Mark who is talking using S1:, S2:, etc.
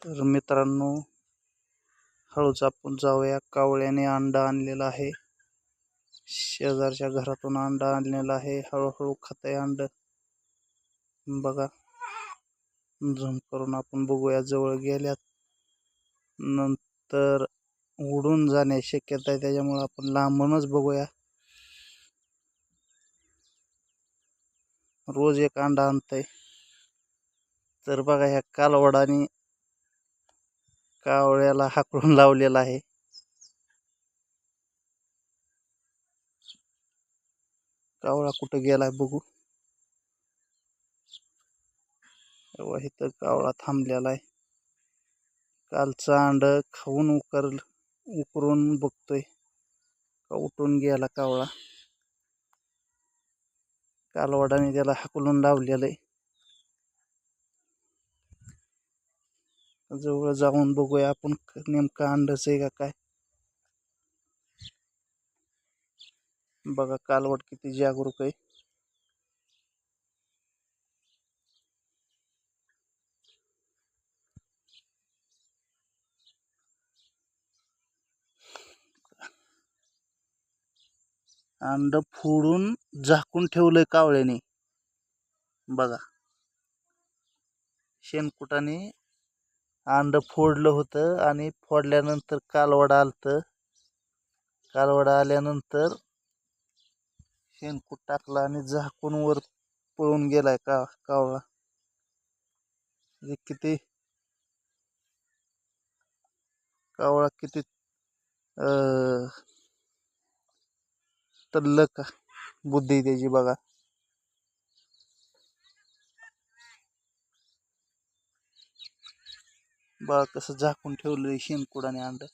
S1: तर मित्रांनो, हळूच आपण जाऊया. कावळ्याने अंडा आणलेला आहे, शेजारच्या घरातून अंडा आणलेला आहे. हळूहळू खातंय अंड बघा. झूम करून आपण बघूया. जवळ गेल्यात नंतर उडून जाण्याची शक्यता आहे, त्याच्यामुळे आपण लांबूनच बघूया. रोज एक अंडा आणतंय. तर बघा, ह्या कालवडाने कावळ्याला हाकलून लावलेला आहे. कावळा कुठं गेलाय बघू. इथं कावळा थांबलेला आहे. कालचं अंड खाऊन उकरून बघतोय का उठून गेला कावळा. कालवडाने त्याला हाकलून लावलेलं आहे. जवळ जाऊन बघूया आपण नेमकं अंडच आहे का काय. बघा कालवड किती जागरूक आहे. अंड फोडून झाकून ठेवलंय कावळ्याने बघा. शेणकुटाने अंड फोडलं होतं आणि फोडल्यानंतर कालवड आलतं. कालवड आल्यानंतर शेणकूट टाकला आणि झाकून वर पळून गेलाय कावळा. किती कावळा किती तल्लक बुद्धी त्याची बघा. बघा कसं झाकून ठेवलंय शेणकुटाने अंड.